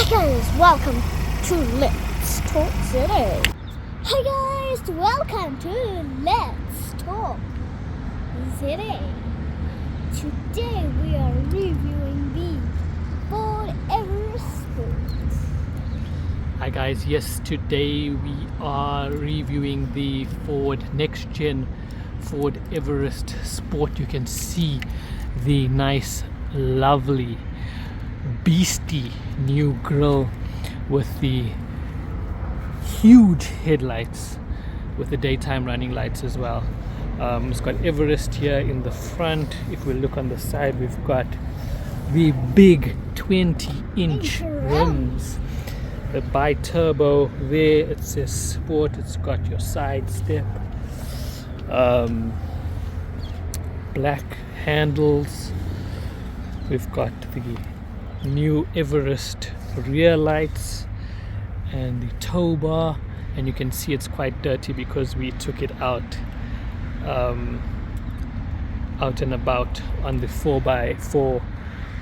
Hi guys, welcome to Let's Talk City. Hi guys, welcome to Let's Talk City. Today we are reviewing the Ford Everest Sport. Hi guys, yes, today we are reviewing the Ford Next Gen Ford Everest Sport. You can see the nice, lovely, beastie new grille with the huge headlights with the daytime running lights as well. It's got Everest here in the front. If we look on the side, we've got the big 20-inch rims. The bi-turbo there, it says Sport. It's got your side step, black handles. We've got the new Everest rear lights and the tow bar, and you can see it's quite dirty because we took it out and about on the 4x4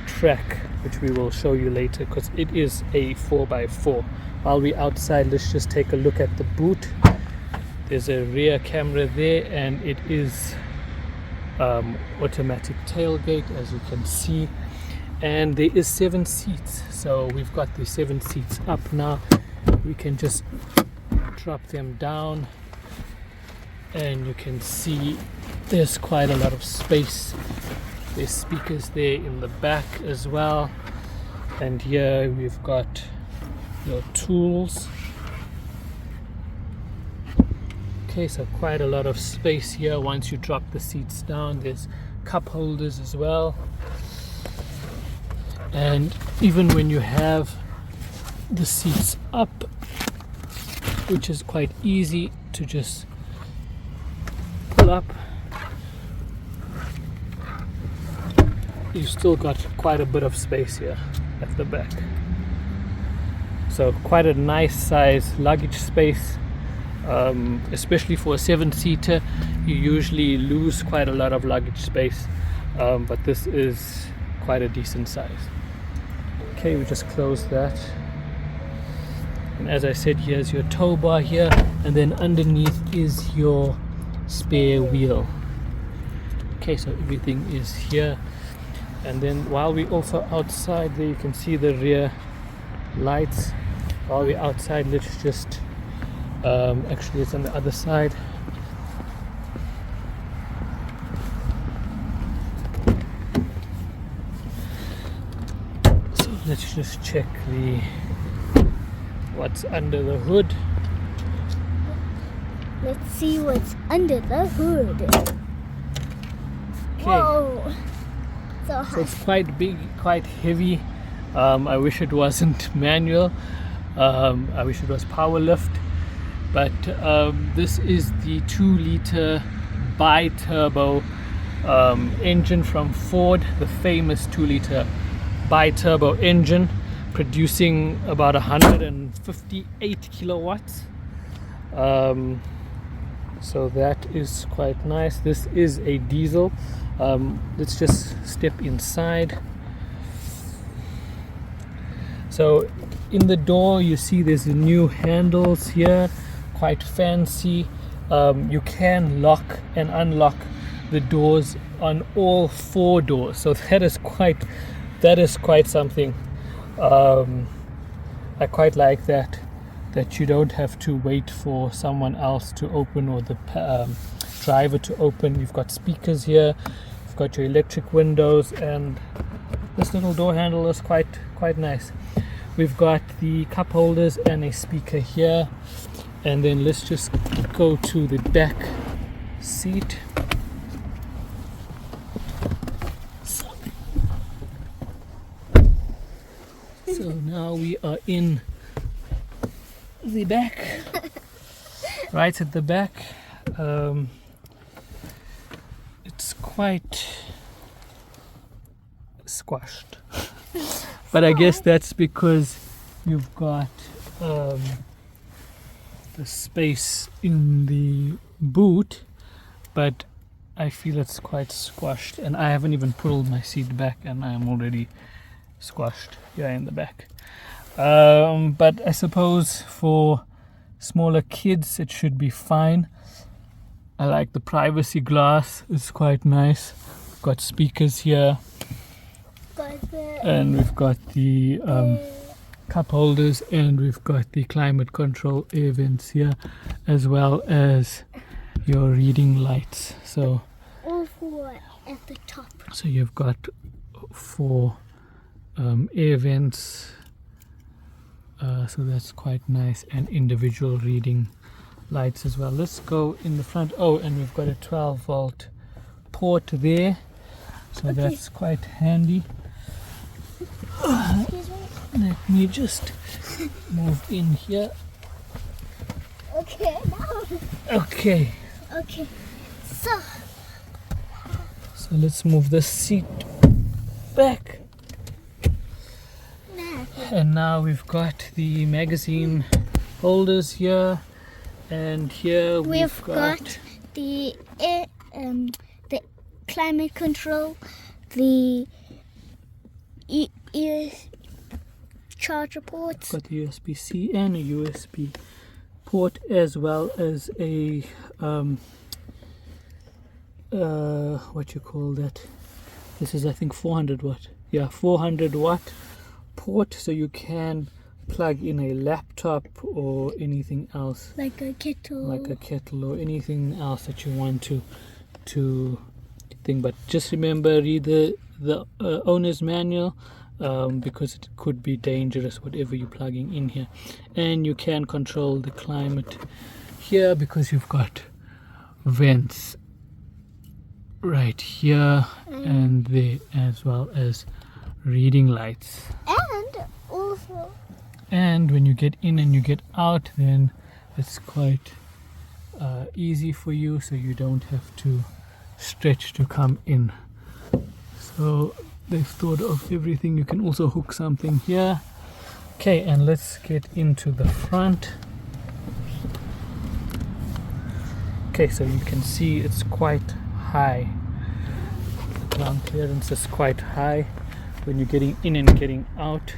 track, which we will show you later because it is a 4x4. While we're outside, let's just take a look at the boot. There's a rear camera there, and it is automatic tailgate, as you can see, and there is 7 seats, so we've got the 7 seats up now. We can just drop them down and you can see there's quite a lot of space. There's speakers there in the back as well, and here we've got your tools. Okay, so quite a lot of space here. Once you drop the seats down, there's cup holders as well, and even when you have the seats up, which is quite easy to just pull up, you've still got quite a bit of space here at the back. So quite a nice size luggage space, especially for a 7-seater. You usually lose quite a lot of luggage space, but this is quite a decent size. Okay, we just close that, and as I said, here's your tow bar here, and then underneath is your spare wheel. Okay, so everything is here. And then while we're also outside there, you can see the rear lights. While we're outside, let's just actually it's on the other side. So let's just check what's under the hood. Let's see what's under the hood. Okay. Whoa! So it's quite big, quite heavy. I wish it wasn't manual. I wish it was power lift. But this is the 2-liter bi-turbo engine from Ford, the famous 2-liter bi-turbo engine, producing about 158 kilowatts. So that is quite nice. This is a diesel. Let's just step inside. So in the door, you see there's the new handles here, quite fancy. You can lock and unlock the doors on all 4 doors, so that is quite something. I quite like that you don't have to wait for someone else to open, or the driver to open. You've got speakers here, you've got your electric windows, and this little door handle is quite nice. We've got the cup holders and a speaker here, and then let's just go to the back seat. So now we are in the back, right at the back. It's quite squashed, but I guess that's because you've got the space in the boot, but I feel it's quite squashed, and I haven't even pulled my seat back and I'm already squashed here in the back. But I suppose for smaller kids it should be fine. I like the privacy glass, it's quite nice. We've got speakers here, and we've got the cup holders, and we've got the climate control air vents here, as well as your reading lights. So all four at the top. So you've got 4 air vents, so that's quite nice, and individual reading lights as well. Let's go in the front. Oh, and we've got a 12-volt port there, so Okay. that's quite handy. Excuse me. Let me just move in here. Okay, now. Okay, Okay. so let's move the seat back. Now. And now we've got the magazine holders here, and here We've got the air, the climate control, the charger ports. got the USB-C and a USB port, as well as a what you call that, this is I think 400 watt, yeah, 400 watt port, so you can plug in a laptop or anything else, Like a kettle. or anything else that you want to think. But just remember, read the owner's manual, because it could be dangerous whatever you're plugging in here. And you can control the climate here because you've got vents right here and there, as well as reading lights. And also, And when you get in and you get out, then it's quite easy for you, so you don't have to stretch to come in. So they've thought of everything. You can also hook something here. Okay, and let's get into the front. Okay, so you can see it's quite high. The ground clearance is quite high when you're getting in and getting out.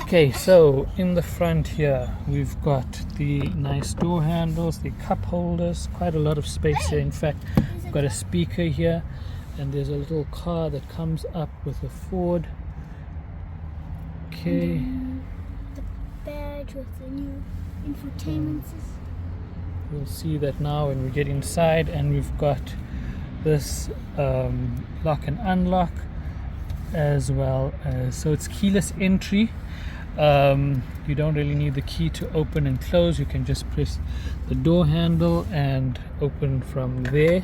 Okay, so in the front here we've got the nice door handles, the cup holders, quite a lot of space here. In fact, we've got a speaker here, and there's a little car that comes up with a Ford. Okay, the badge with the new infotainment system. you'll see that now when we get inside, and we've got this lock and unlock, as well as, so it's keyless entry. You don't really need the key to open and close. You can just press the door handle and open from there,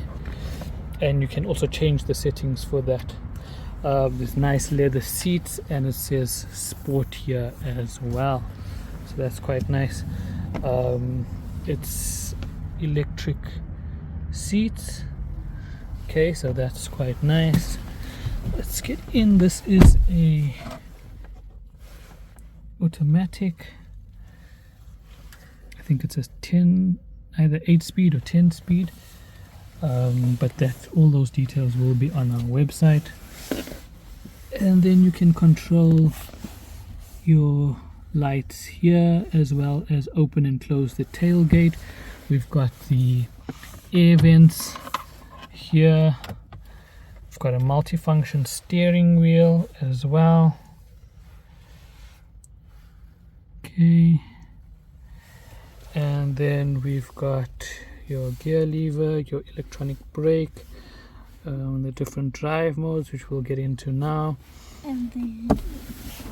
and you can also change the settings for that. There's nice leather seats, and it says sport here as well, so that's quite nice. It's electric seats. Okay, so that's quite nice. Let's get in. This is a automatic, I think it's a 10, either 8-speed or 10-speed, but that all those details will be on our website. And then you can control your lights here, as well as open and close the tailgate. We've got the air vents here. We've got a multifunction steering wheel as well. Okay, and then we've got your gear lever, your electronic brake, the different drive modes, which we'll get into now. And then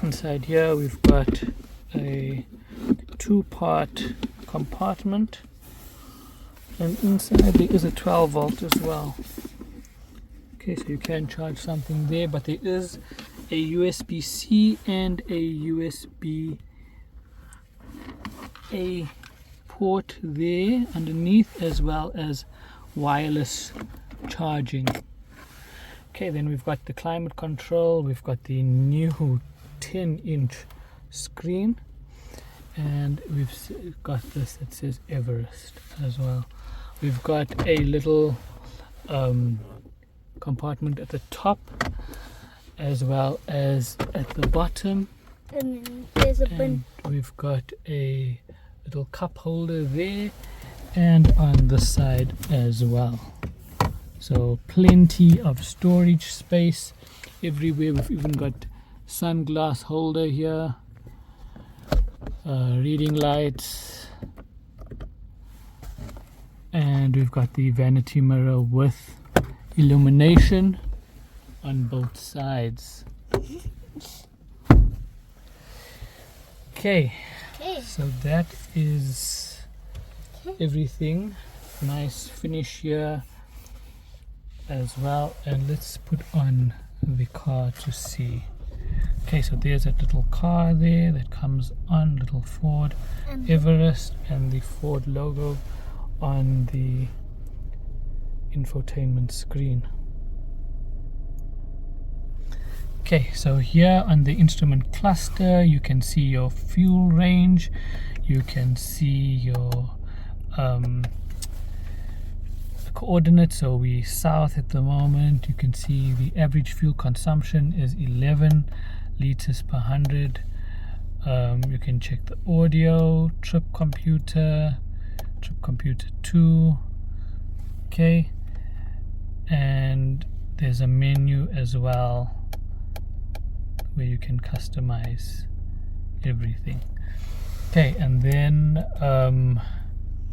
Inside here we've got a 2-part compartment, and inside there is a 12-volt as well. Okay, so you can charge something there, but there is a USB-C and a USB-A port there underneath, as well as wireless charging. Okay, then we've got the climate control. We've got the new 10-inch screen, and we've got this that says Everest as well. We've got a little compartment at the top as well as at the bottom. And then there's a bin. And we've got a little cup holder there and on the side as well. So plenty of storage space everywhere. We've even got sunglass holder here, reading lights, and we've got the vanity mirror with illumination on both sides. Okay, so that is everything. Nice finish here as well, and let's put on the car to see. Okay, so there's that little car there that comes on, little Ford Everest, and the Ford logo on the infotainment screen. Okay, so here on the instrument cluster you can see your fuel range, you can see your coordinates. So we south at the moment. You can see the average fuel consumption is 11 liters per 100. You can check the audio, trip computer 2. Okay, and there's a menu as well where you can customize everything. Okay, and then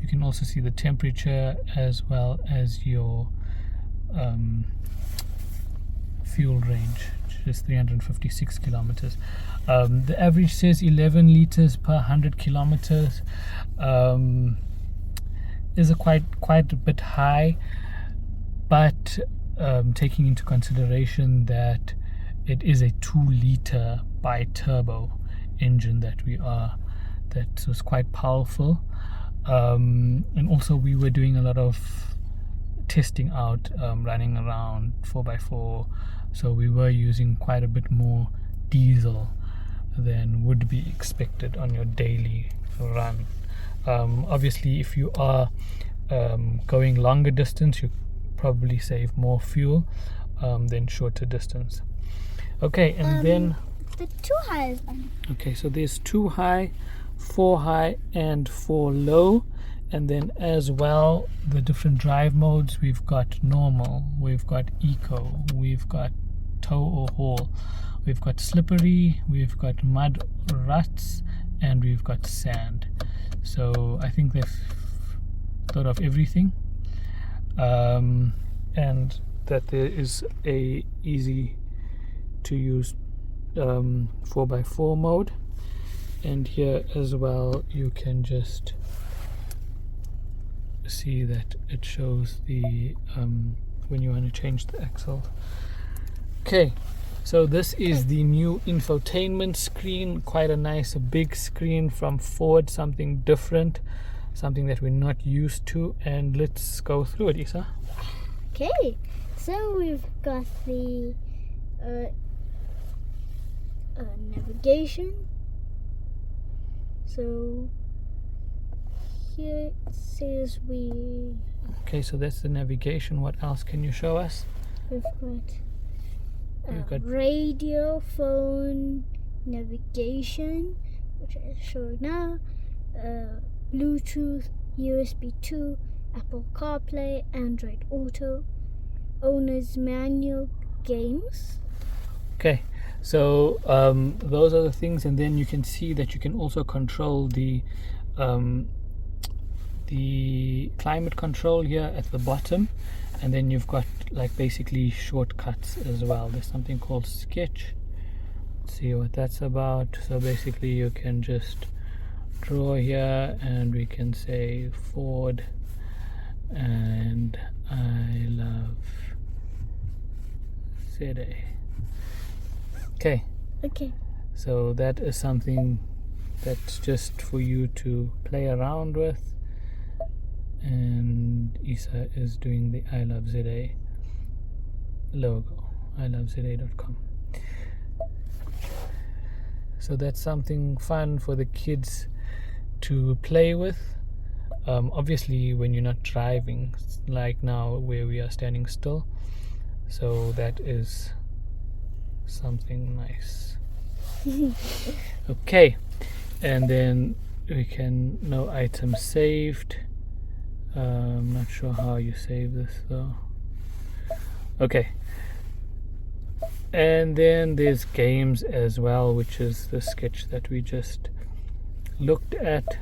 you can also see the temperature as well as your fuel range, which is 356 kilometers. The average says 11 liters per 100 kilometers. Is quite a bit high, but taking into consideration that it is a 2-liter bi-turbo engine that was quite powerful. And also we were doing a lot of testing out, running around 4x4, so we were using quite a bit more diesel than would be expected on your daily run. Obviously if you are going longer distance, you probably save more fuel than shorter distance. Okay, and then the 2 high. Okay, so there's 2 high, 4 high, and 4 low, and then as well the different drive modes. We've got normal, we've got eco, we've got tow or haul, we've got slippery, we've got mud ruts, and we've got sand. So I think they've thought of everything, and that there is a easy to use 4x4 mode. And here as well you can just see that it shows the when you want to change the axle. Okay, so this is the new infotainment screen, quite a nice big screen from Ford, something different, something that we're not used to, and let's go through it, Isa. Okay, so we've got the navigation. So here it says okay, so that's the navigation. What else can you show us? We've You've got radio, phone, navigation, which I show now, Bluetooth, USB 2, Apple CarPlay, Android Auto, owner's manual, games. Okay, so those are the things, and then you can see that you can also control the climate control here at the bottom, and then you've got like basically shortcuts as well. There's something called sketch. Let's see what that's about. So basically you can just draw here, and we can say Ford and I love ZA. Okay, so that is something that's just for you to play around with, and Isa is doing the I Love ZA logo, iloveza.com. So that's something fun for the kids to play with. Obviously when you're not driving, like now where we are standing still, So that is something nice. Okay, and then we can no items saved. I'm not sure how you save this though. Okay, and then there's games as well, which is the sketch that we just looked at.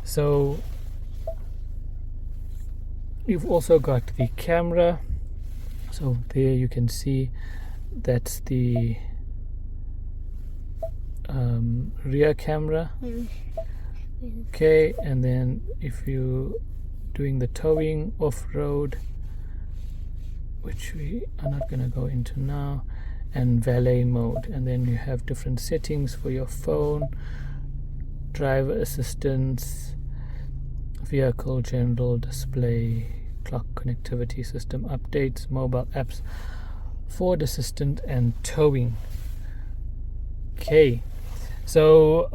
So you've also got the camera. So there you can see that's the rear camera. Okay, and then if you doing the towing off-road, which we are not going to go into now, and valet mode, and then you have different settings for your phone, driver assistance, vehicle general display, clock connectivity, system updates, mobile apps, Ford assistant, and towing. Okay, so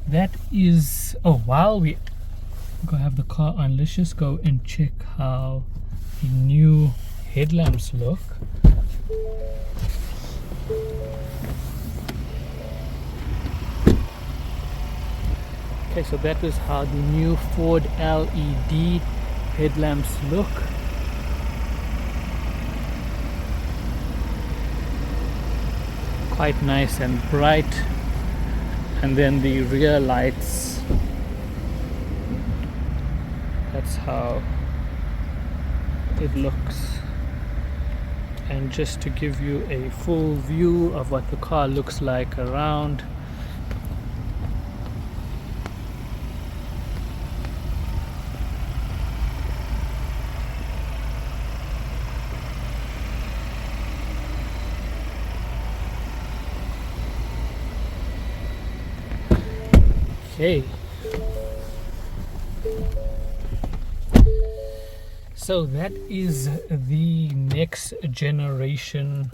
that is, while we go have the car on, let's just go and check how the new headlamps look. Okay, so that is how the new Ford LED headlamps look. Quite nice and bright. And then the rear lights, that's how it looks. And just to give you a full view of what the car looks like around, okay. So that is the next generation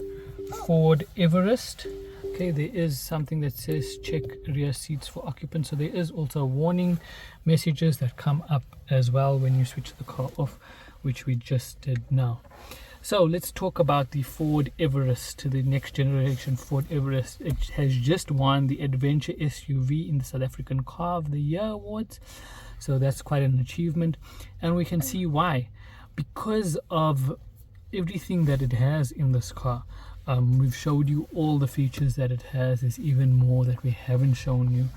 Ford Everest. Okay, there is something that says check rear seats for occupants. So there is also warning messages that come up as well when you switch the car off, which we just did now. So let's talk about the Ford Everest, the next generation Ford Everest. It has just won the Adventure SUV in the South African Car of the Year Awards. So that's quite an achievement. And we can see why. Because of everything that it has in this car. We've showed you all the features that it has. There's even more that we haven't shown you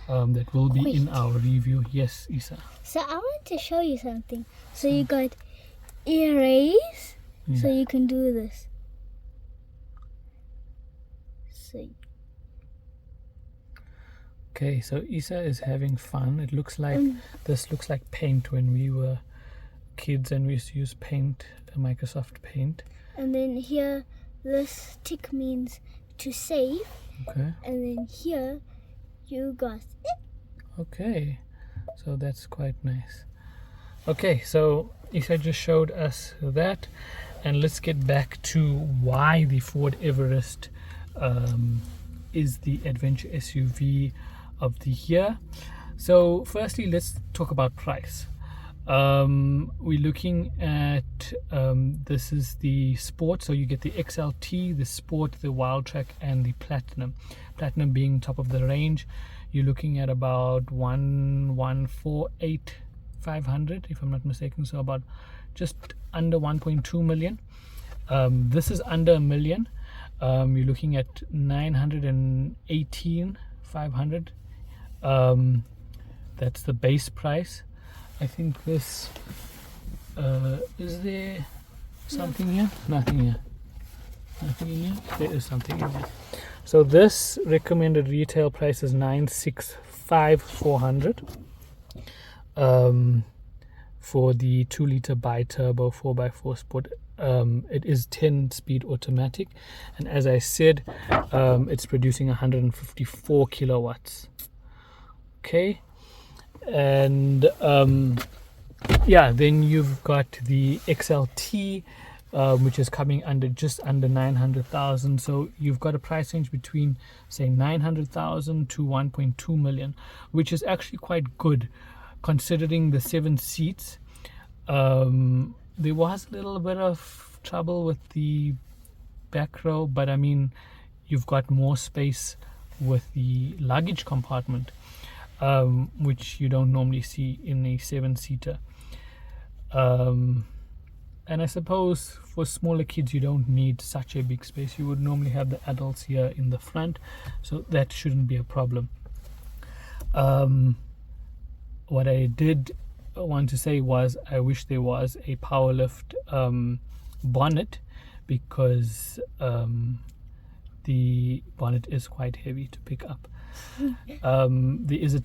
that will be in our review. Yes, Isa. So I want to show you something. So you got erase, so you can do this. So. Okay, so Isa is having fun. It looks like this looks like paint when we were kids and we used to use paint, Microsoft Paint. And then here, this tick means to save. Okay. And then here, you got it. Okay, so that's quite nice. Okay, so Isa just showed us that, and let's get back to why the Ford Everest is the adventure SUV of the year. So firstly, let's talk about price. We're looking at this is the Sport, so you get the XLT, the Sport, the Wildtrak, and the Platinum. Platinum being top of the range. You're looking at about 1,148,500 if I'm not mistaken, so about just under 1.2 million. This is under a million. You're looking at 918,500. That's the base price. I think this is there something here? Nothing here. Nothing in here? There is something in here. So this recommended retail price is 965,400 for the 2-liter bi-turbo 4x4 Sport. It is 10-speed automatic, and as I said, it's producing 154 kilowatts. Okay. And then you've got the XLT, which is coming under just under 900,000. So you've got a price range between say 900,000 to 1.2 million, which is actually quite good considering the 7 seats. There was a little bit of trouble with the back row, but I mean, you've got more space with the luggage compartment, which you don't normally see in a 7-seater. And I suppose for smaller kids you don't need such a big space. You would normally have the adults here in the front, so that shouldn't be a problem. What I did want to say was I wish there was a power lift bonnet, because the bonnet is quite heavy to pick up. There is a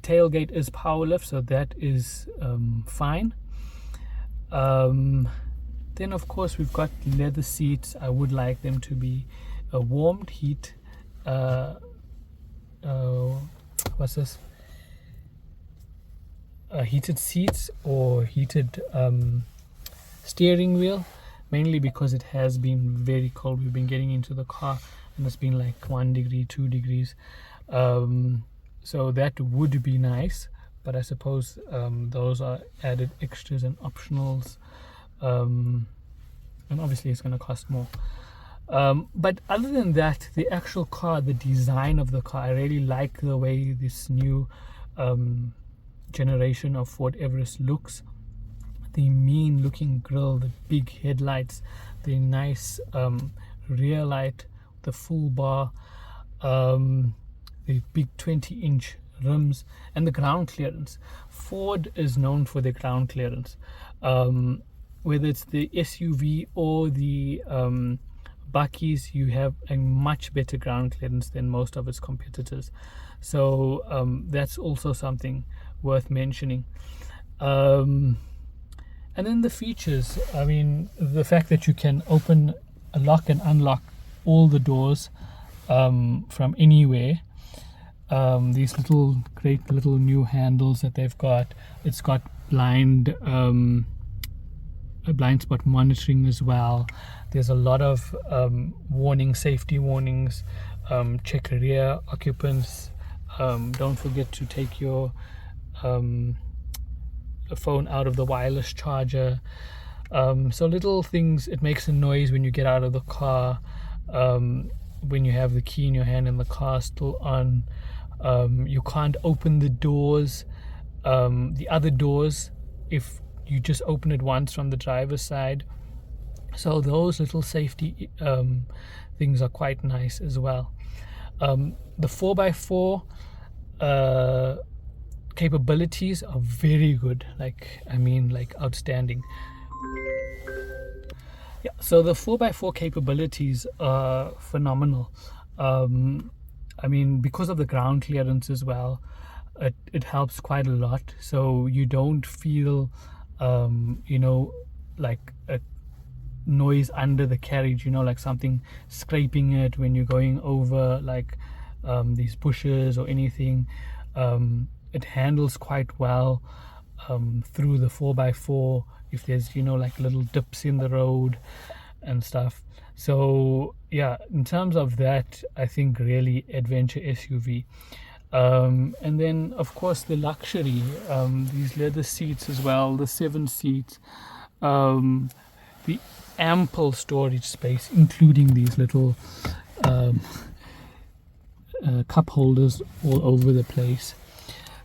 tailgate is power lift, so that is fine. Then of course we've got leather seats. I would like them to be warmed, heated seats or heated steering wheel, mainly because it has been very cold. We've been getting into the car and it's been like 1 degree, 2 degrees, so that would be nice, but I suppose those are added extras and optionals, and obviously it's going to cost more. But other than that, the actual car, the design of the car, I really like the way this new generation of Ford Everest looks. The mean looking grille, the big headlights, the nice rear light, the full bar, the big 20-inch rims, and the ground clearance. Ford is known for their ground clearance, whether it's the SUV or the Bakkies. You have a much better ground clearance than most of its competitors, so that's also something worth mentioning. And then the features, I mean, the fact that you can lock and unlock all the doors from anywhere. These great little new handles that they've got. It's got blind spot monitoring as well. There's a lot of safety warnings. Check rear occupants. Don't forget to take your phone out of the wireless charger. So little things. It makes a noise when you get out of the car, when you have the key in your hand and the car still on. You can't open the doors, the other doors, if you just open it once from the driver's side. So those little safety things are quite nice as well. The 4x4 capabilities are very good, like outstanding. Yeah, so the 4x4 capabilities are phenomenal. I mean, because of the ground clearance as well, it helps quite a lot. So you don't feel like a noise under the carriage, like something scraping it when you're going over these bushes or anything. It handles quite well through the 4x4 if there's little dips in the road and stuff. So yeah, in terms of that, I think really adventure SUV. And then of course the luxury, these leather seats as well, the 7 seats, the ample storage space, including these little cup holders all over the place.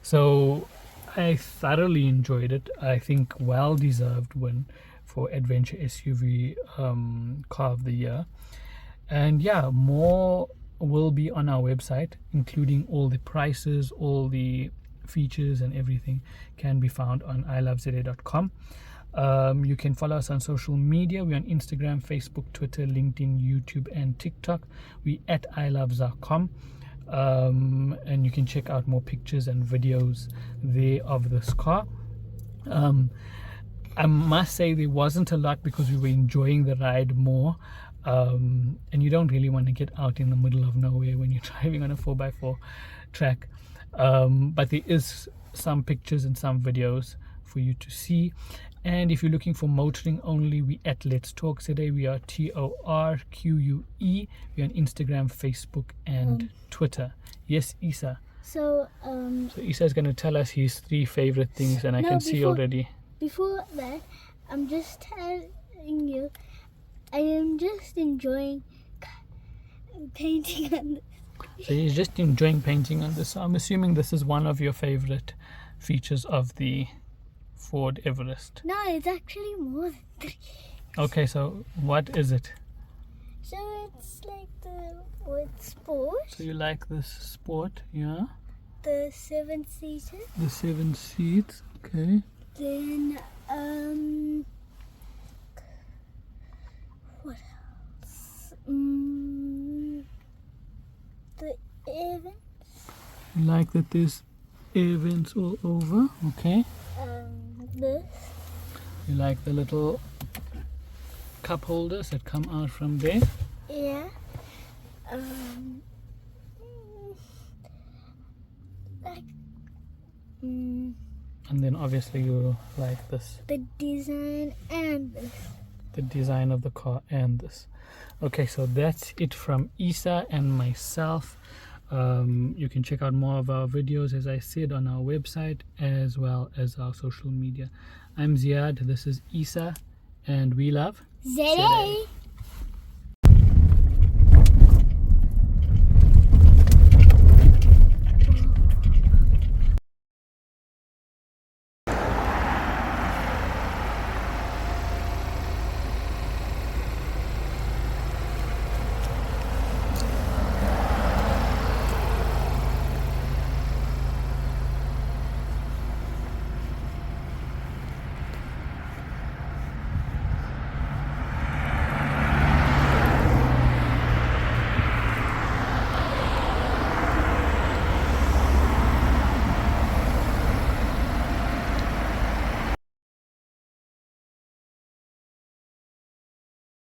So I thoroughly enjoyed it. I think well deserved win for adventure SUV car of the year. And yeah, more will be on our website, including all the prices, all the features and everything can be found on iloveza.com. You can follow us on social media. We're on Instagram, Facebook, Twitter, LinkedIn, YouTube and TikTok. We at iloveza.com. And you can check out more pictures and videos there of this car. I must say there wasn't a lot because we were enjoying the ride more, and you don't really want to get out in the middle of nowhere when you're driving on a 4x4 track, but there is some pictures and some videos for you to see. And if you're looking for motoring only, we at Let's Talk today. We are TORQUE. We're on Instagram, Facebook and Twitter. Yes, Isa. So Isa is going to tell us his 3 favorite things, and I can see already. before that, I'm just telling you, I am just enjoying painting on this. So you're just enjoying painting on this. I'm assuming this is one of your favorite features of the Ford Everest. No, it's actually more than 3. Okay, so what is it? So it's like the with sport, So you like this sport, yeah? the 7-seater. The 7 seats, okay. Then what else? The air vents. You like that there's air vents all over, okay. This. You like the little cup holders that come out from there. Yeah. Like. And then obviously you like this, The design and this. the design of the car and this. Okay, so that's it from Isa and myself. You can check out more of our videos, as I said, on our website as well as our social media. I'm Ziyaad, this is Isa, and we love ZA.